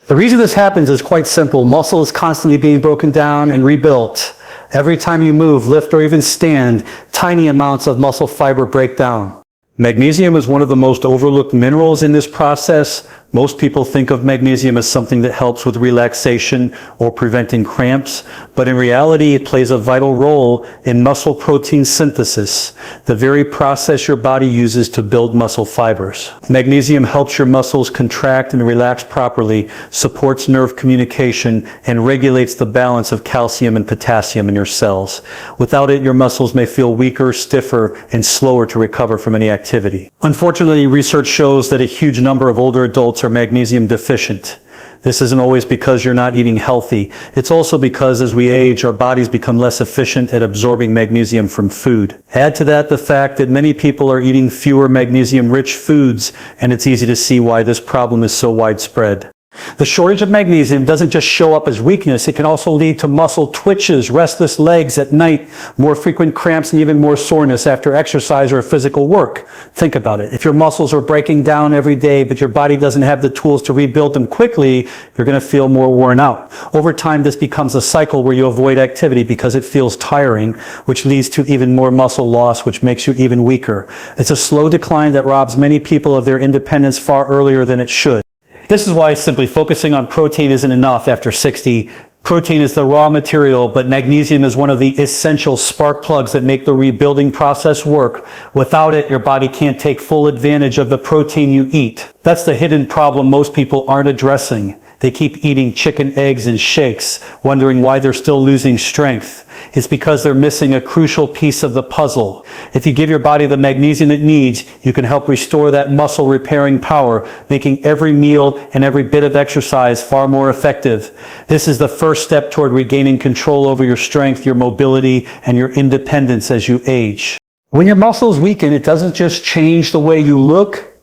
The reason this happens is quite simple. Muscle is constantly being broken down and rebuilt. Every time you move, lift, or even stand, tiny amounts of muscle fiber break down. Magnesium is one of the most overlooked minerals in this process. Most people think of magnesium as something that helps with relaxation or preventing cramps, but in reality it plays a vital role in muscle protein synthesis, the very process your body uses to build muscle fibers. Magnesium helps your muscles contract and relax properly, supports nerve communication, and regulates the balance of calcium and potassium in your cells. Without it, your muscles may feel weaker, stiffer, and slower to recover from any activity. Unfortunately, research shows that a huge number of older adults are magnesium deficient. This isn't always because you're not eating healthy. It's also because as we age, our bodies become less efficient at absorbing magnesium from food. Add to that the fact that many people are eating fewer magnesium-rich foods, and it's easy to see why this problem is so widespread. The shortage of magnesium doesn't just show up as weakness, it can also lead to muscle twitches, restless legs at night, more frequent cramps, and even more soreness after exercise or physical work. Think about it. If your muscles are breaking down every day, but your body doesn't have the tools to rebuild them quickly, you're going to feel more worn out. Over time, this becomes a cycle where you avoid activity because it feels tiring, which leads to even more muscle loss, which makes you even weaker. It's a slow decline that robs many people of their independence far earlier than it should. This is why simply focusing on protein isn't enough after 60. Protein is the raw material, but magnesium is one of the essential spark plugs that make the rebuilding process work. Without it, your body can't take full advantage of the protein you eat. That's the hidden problem most people aren't addressing. They keep eating chicken, eggs, and shakes, wondering why they're still losing strength. It's because they're missing a crucial piece of the puzzle. If you give your body the magnesium it needs, you can help restore that muscle repairing power, making every meal and every bit of exercise far more effective. This is the first step toward regaining control over your strength, your mobility, and your independence as you age. When your muscles weaken, it doesn't just change the way you look,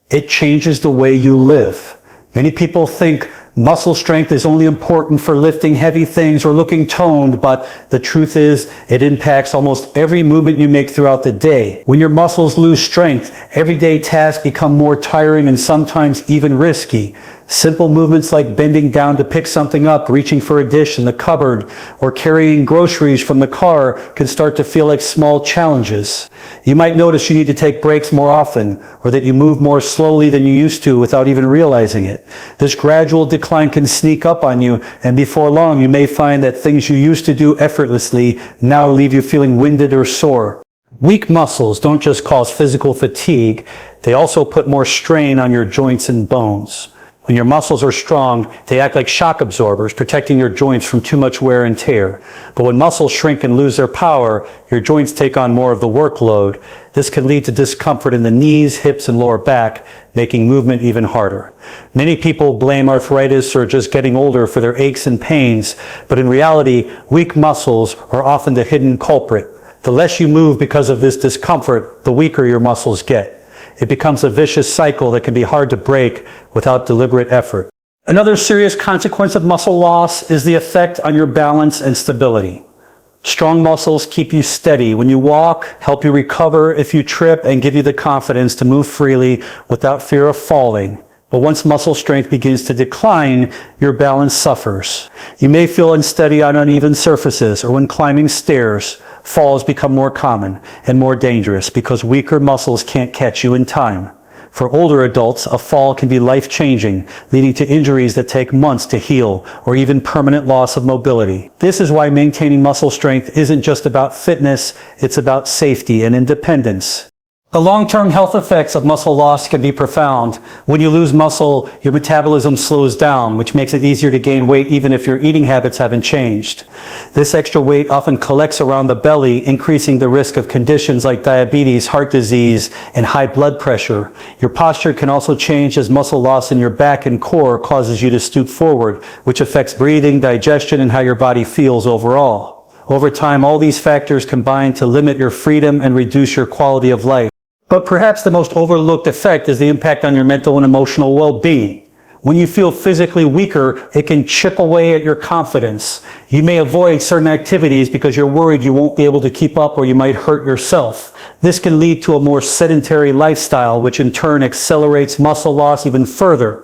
it changes the way you live. Many people think muscle strength is only important for lifting heavy things or looking toned, but the truth is it impacts almost every movement you make throughout the day. When your muscles lose strength, everyday tasks become more tiring and sometimes even risky. Simple movements like bending down to pick something up, reaching for a dish in the cupboard, or carrying groceries from the car can start to feel like small challenges. You might notice you need to take breaks more often, or that you move more slowly than you used to without even realizing it. This gradual decline can sneak up on you, and before long you may find that things you used to do effortlessly now leave you feeling winded or sore. Weak muscles don't just cause physical fatigue, they also put more strain on your joints and bones. When your muscles are strong, they act like shock absorbers, protecting your joints from too much wear and tear. But when muscles shrink and lose their power, your joints take on more of the workload. This can lead to discomfort in the knees, hips, and lower back, making movement even harder. Many people blame arthritis or just getting older for their aches and pains, but in reality, weak muscles are often the hidden culprit. The less you move because of this discomfort, the weaker your muscles get. It becomes a vicious cycle that can be hard to break without deliberate effort. Another serious consequence of muscle loss is the effect on your balance and stability. Strong muscles keep you steady when you walk, help you recover if you trip, and give you the confidence to move freely without fear of falling. But once muscle strength begins to decline, your balance suffers. You may feel unsteady on uneven surfaces, or when climbing stairs. Falls become more common and more dangerous because weaker muscles can't catch you in time. For older adults, a fall can be life-changing, leading to injuries that take months to heal or even permanent loss of mobility. This is why maintaining muscle strength isn't just about fitness, it's about safety and independence. The long-term health effects of muscle loss can be profound. When you lose muscle, your metabolism slows down, which makes it easier to gain weight even if your eating habits haven't changed. This extra weight often collects around the belly, increasing the risk of conditions like diabetes, heart disease, and high blood pressure. Your posture can also change as muscle loss in your back and core causes you to stoop forward, which affects breathing, digestion, and how your body feels overall. Over time, all these factors combine to limit your freedom and reduce your quality of life. But perhaps the most overlooked effect is the impact on your mental and emotional well-being. When you feel physically weaker, it can chip away at your confidence. You may avoid certain activities because you're worried you won't be able to keep up or you might hurt yourself. This can lead to a more sedentary lifestyle, which in turn accelerates muscle loss even further.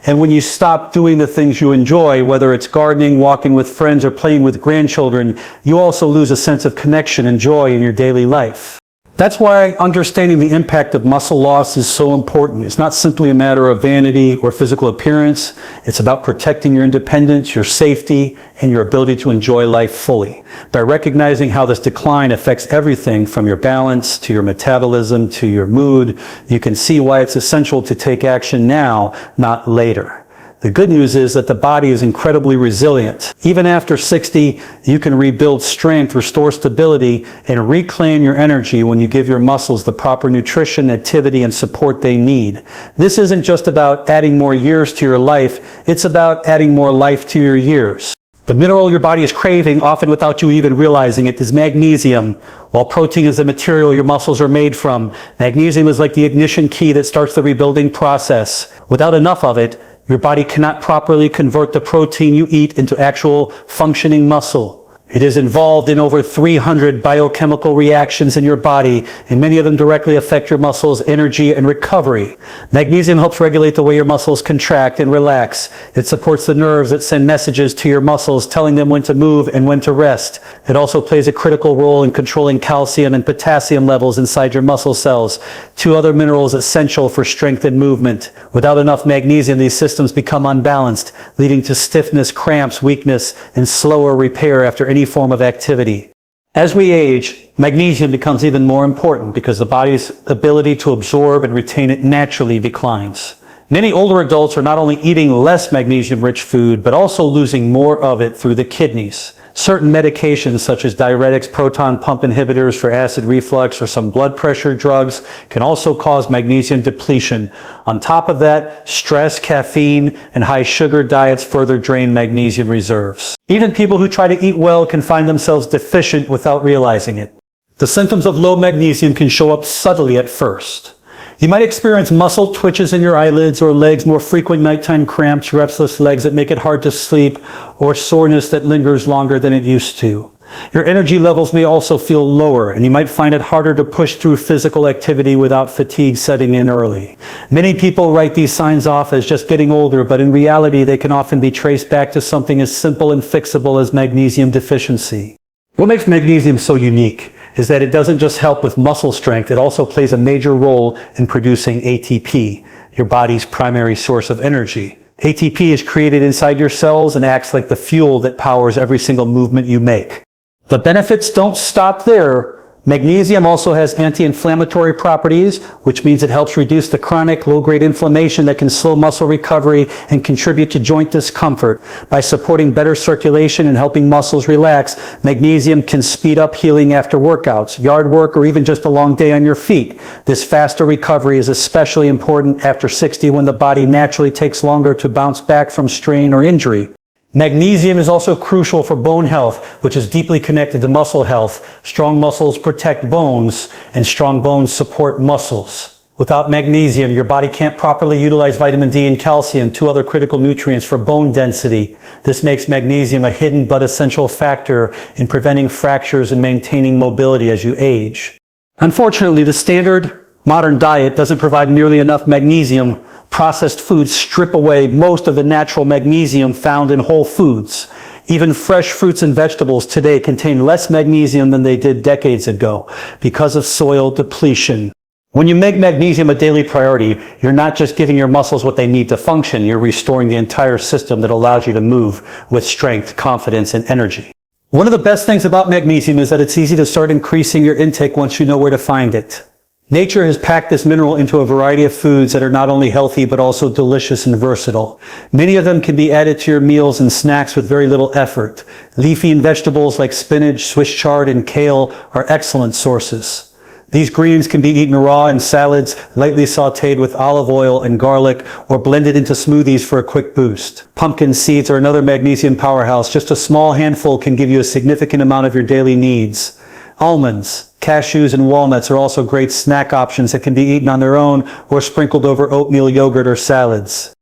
And when you stop doing the things you enjoy, whether it's gardening, walking with friends, or playing with grandchildren, you also lose a sense of connection and joy in your daily life. That's why understanding the impact of muscle loss is so important. It's not simply a matter of vanity or physical appearance. It's about protecting your independence, your safety, and your ability to enjoy life fully. By recognizing how this decline affects everything from your balance to your metabolism to your mood, you can see why it's essential to take action now, not later. The good news is that the body is incredibly resilient. Even after 60, you can rebuild strength, restore stability, and reclaim your energy when you give your muscles the proper nutrition, activity, and support they need. This isn't just about adding more years to your life, it's about adding more life to your years. The mineral your body is craving, often without you even realizing it, is magnesium. While protein is the material your muscles are made from, magnesium is like the ignition key that starts the rebuilding process. Without enough of it, your body cannot properly convert the protein you eat into actual functioning muscle. It is involved in over 300 biochemical reactions in your body, and many of them directly affect your muscles' energy and recovery. Magnesium helps regulate the way your muscles contract and relax. It supports the nerves that send messages to your muscles, telling them when to move and when to rest. It also plays a critical role in controlling calcium and potassium levels inside your muscle cells, two other minerals essential for strength and movement. Without enough magnesium, these systems become unbalanced, leading to stiffness, cramps, weakness, and slower repair after any form of activity. As we age, magnesium becomes even more important because the body's ability to absorb and retain it naturally declines. Many older adults are not only eating less magnesium-rich food, but also losing more of it through the kidneys. Certain medications such as diuretics, proton pump inhibitors for acid reflux, or some blood pressure drugs can also cause magnesium depletion. On top of that, stress, caffeine, and high sugar diets further drain magnesium reserves. Even people who try to eat well can find themselves deficient without realizing it. The symptoms of low magnesium can show up subtly at first. You might experience muscle twitches in your eyelids or legs, more frequent nighttime cramps, restless legs that make it hard to sleep, or soreness that lingers longer than it used to. Your energy levels may also feel lower, and you might find it harder to push through physical activity without fatigue setting in early. Many people write these signs off as just getting older, but in reality, they can often be traced back to something as simple and fixable as magnesium deficiency. What makes magnesium so unique is that it doesn't just help with muscle strength, it also plays a major role in producing ATP, your body's primary source of energy. ATP is created inside your cells and acts like the fuel that powers every single movement you make. The benefits don't stop there. Magnesium also has anti-inflammatory properties, which means it helps reduce the chronic low-grade inflammation that can slow muscle recovery and contribute to joint discomfort. By supporting better circulation and helping muscles relax, magnesium can speed up healing after workouts, yard work, or even just a long day on your feet. This faster recovery is especially important after 60, when the body naturally takes longer to bounce back from strain or injury. Magnesium is also crucial for bone health, which is deeply connected to muscle health. Strong muscles protect bones, and strong bones support muscles. Without magnesium, your body can't properly utilize vitamin D and calcium, two other critical nutrients for bone density. This makes magnesium a hidden but essential factor in preventing fractures and maintaining mobility as you age. Unfortunately, the standard modern diet doesn't provide nearly enough magnesium. Processed foods strip away most of the natural magnesium found in whole foods. Even fresh fruits and vegetables today contain less magnesium than they did decades ago because of soil depletion. When you make magnesium a daily priority, you're not just giving your muscles what they need to function, you're restoring the entire system that allows you to move with strength, confidence, and energy. One of the best things about magnesium is that it's easy to start increasing your intake once you know where to find it. Nature has packed this mineral into a variety of foods that are not only healthy but also delicious and versatile. Many of them can be added to your meals and snacks with very little effort. Leafy and vegetables like spinach, Swiss chard, and kale are excellent sources. These greens can be eaten raw in salads, lightly sautéed with olive oil and garlic, or blended into smoothies for a quick boost. Pumpkin seeds are another magnesium powerhouse. Just a small handful can give you a significant amount of your daily needs. Almonds, cashews, and walnuts are also great snack options that can be eaten on their own or sprinkled over oatmeal, yogurt, or salads.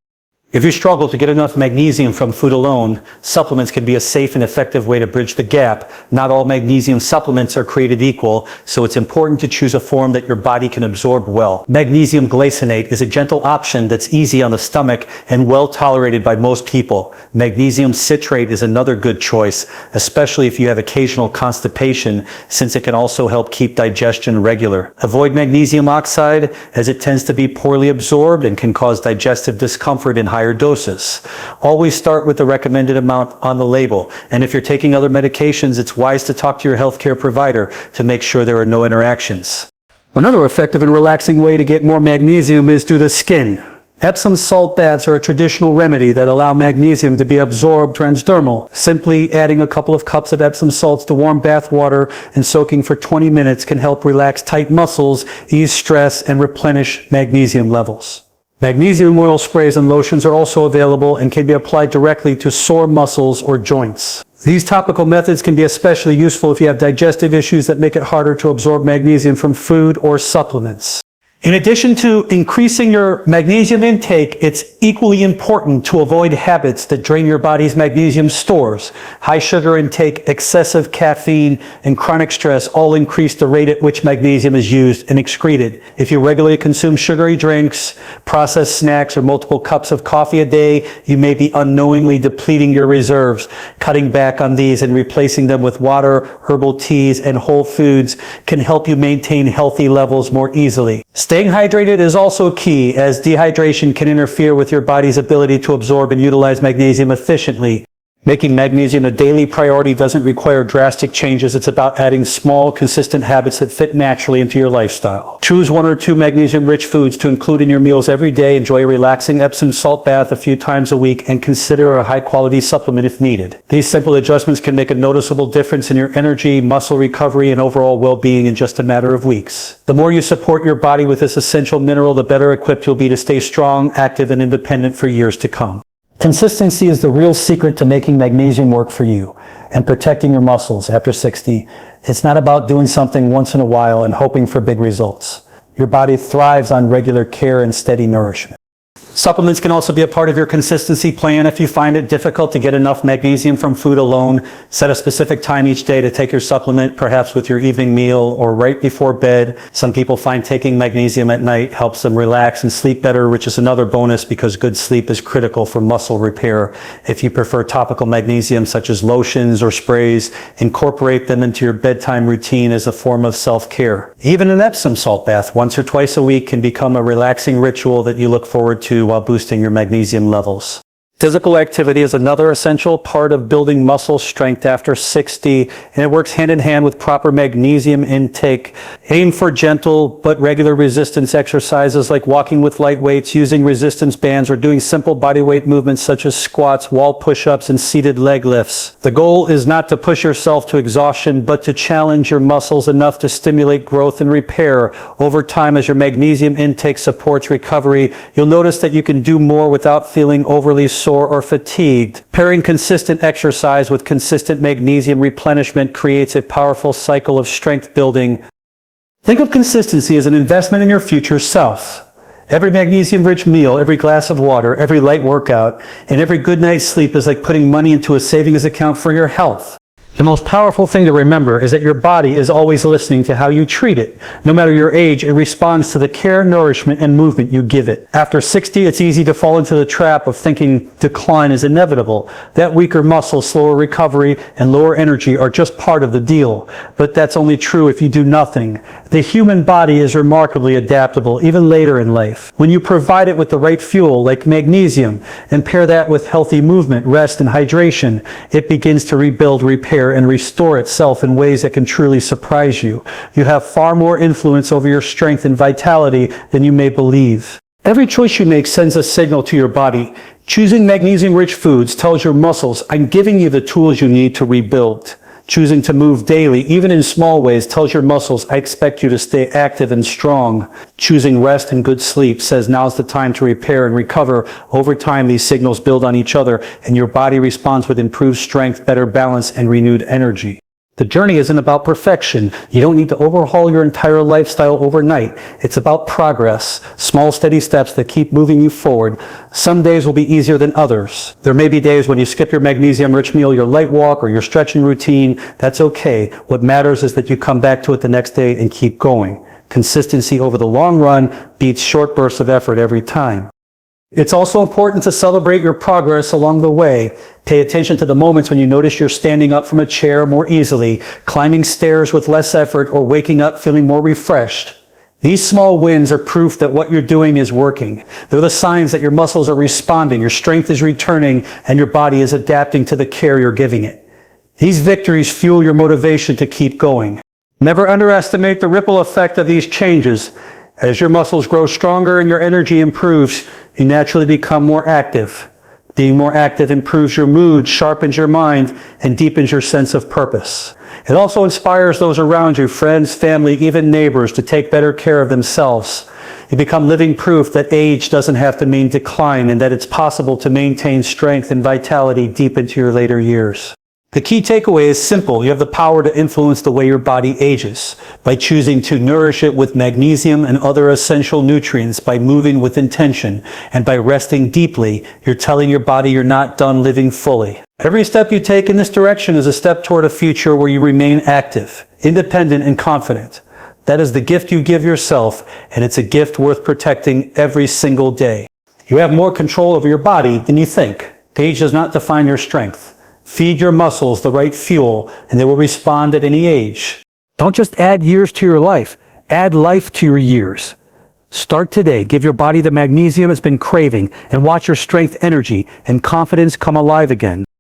If you struggle to get enough magnesium from food alone, supplements can be a safe and effective way to bridge the gap. Not all magnesium supplements are created equal, so it's important to choose a form that your body can absorb well. Magnesium glycinate is a gentle option that's easy on the stomach and well tolerated by most people. Magnesium citrate is another good choice, especially if you have occasional constipation, since it can also help keep digestion regular. Avoid magnesium oxide, as it tends to be poorly absorbed and can cause digestive discomfort in higher doses. Always start with the recommended amount on the label, and if you're taking other medications, it's wise to talk to your healthcare provider to make sure there are no interactions. Another effective and relaxing way to get more magnesium is through the skin. Epsom salt baths are a traditional remedy that allow magnesium to be absorbed transdermal. Simply adding a couple of cups of Epsom salts to warm bath water and soaking for 20 minutes can help relax tight muscles, ease stress, and replenish magnesium levels. Magnesium oil sprays and lotions are also available and can be applied directly to sore muscles or joints. These topical methods can be especially useful if you have digestive issues that make it harder to absorb magnesium from food or supplements. In addition to increasing your magnesium intake, it's equally important to avoid habits that drain your body's magnesium stores. High sugar intake, excessive caffeine, and chronic stress all increase the rate at which magnesium is used and excreted. If you regularly consume sugary drinks, processed snacks, or multiple cups of coffee a day, you may be unknowingly depleting your reserves. Cutting back on these and replacing them with water, herbal teas, and whole foods can help you maintain healthy levels more easily. Staying hydrated is also key, as dehydration can interfere with your body's ability to absorb and utilize magnesium efficiently. Making magnesium a daily priority doesn't require drastic changes. It's about adding small, consistent habits that fit naturally into your lifestyle. Choose 1 or 2 magnesium-rich foods to include in your meals every day. Enjoy a relaxing Epsom salt bath a few times a week, and consider a high-quality supplement if needed. These simple adjustments can make a noticeable difference in your energy, muscle recovery, and overall well-being in just a matter of weeks. The more you support your body with this essential mineral, the better equipped you'll be to stay strong, active, and independent for years to come. Consistency is the real secret to making magnesium work for you and protecting your muscles after 60. It's not about doing something once in a while and hoping for big results. Your body thrives on regular care and steady nourishment. Supplements can also be a part of your consistency plan. If you find it difficult to get enough magnesium from food alone, set a specific time each day to take your supplement, perhaps with your evening meal or right before bed. Some people find taking magnesium at night helps them relax and sleep better, which is another bonus because good sleep is critical for muscle repair. If you prefer topical magnesium such as lotions or sprays, incorporate them into your bedtime routine as a form of self-care. Even an Epsom salt bath once or twice a week can become a relaxing ritual that you look forward to while boosting your magnesium levels. Physical activity is another essential part of building muscle strength after 60, and it works hand in hand with proper magnesium intake. Aim for gentle but regular resistance exercises like walking with light weights, using resistance bands, or doing simple bodyweight movements such as squats, wall push-ups, and seated leg lifts. The goal is not to push yourself to exhaustion, but to challenge your muscles enough to stimulate growth and repair. Over time, as your magnesium intake supports recovery, you'll notice that you can do more without feeling overly sore or fatigued. Pairing consistent exercise with consistent magnesium replenishment creates a powerful cycle of strength building. Think of consistency as an investment in your future self. Every magnesium-rich meal, every glass of water, every light workout, and every good night's sleep is like putting money into a savings account for your health. The most powerful thing to remember is that your body is always listening to how you treat it. No matter your age, it responds to the care, nourishment, and movement you give it. After 60, it's easy to fall into the trap of thinking decline is inevitable. That weaker muscle, slower recovery, and lower energy are just part of the deal. But that's only true if you do nothing. The human body is remarkably adaptable, even later in life. When you provide it with the right fuel, like magnesium, and pair that with healthy movement, rest, and hydration, it begins to rebuild, repair, and restore itself in ways that can truly surprise you. You have far more influence over your strength and vitality than you may believe. Every choice you make sends a signal to your body. Choosing magnesium-rich foods tells your muscles, I'm giving you the tools you need to rebuild. Choosing to move daily, even in small ways, tells your muscles, I expect you to stay active and strong. Choosing rest and good sleep says now's the time to repair and recover. Over time, these signals build on each other, and your body responds with improved strength, better balance, and renewed energy. The journey isn't about perfection. You don't need to overhaul your entire lifestyle overnight. It's about progress, small steady steps that keep moving you forward. Some days will be easier than others. There may be days when you skip your magnesium-rich meal, your light walk, or your stretching routine. That's okay. What matters is that you come back to it the next day and keep going. Consistency over the long run beats short bursts of effort every time. It's also important to celebrate your progress along the way. Pay attention to the moments when you notice you're standing up from a chair more easily, climbing stairs with less effort, or waking up feeling more refreshed. These small wins are proof that what you're doing is working. They're the signs that your muscles are responding, your strength is returning, and your body is adapting to the care you're giving it. These victories fuel your motivation to keep going. Never underestimate the ripple effect of these changes. As your muscles grow stronger and your energy improves, you naturally become more active. Being more active improves your mood, sharpens your mind, and deepens your sense of purpose. It also inspires those around you, friends, family, even neighbors, to take better care of themselves. You become living proof that age doesn't have to mean decline and that it's possible to maintain strength and vitality deep into your later years. The key takeaway is simple. You have the power to influence the way your body ages by choosing to nourish it with magnesium and other essential nutrients, by moving with intention, and by resting deeply. You're telling your body you're not done living fully. Every step you take in this direction is a step toward a future where you remain active, independent, and confident. That is the gift you give yourself, and it's a gift worth protecting every single day. You have more control over your body than you think. Age does not define your strength. Feed your muscles the right fuel, and they will respond at any age. Don't just add years to your life, add life to your years. Start today. Give your body the magnesium it's been craving, and watch your strength, energy, and confidence come alive again.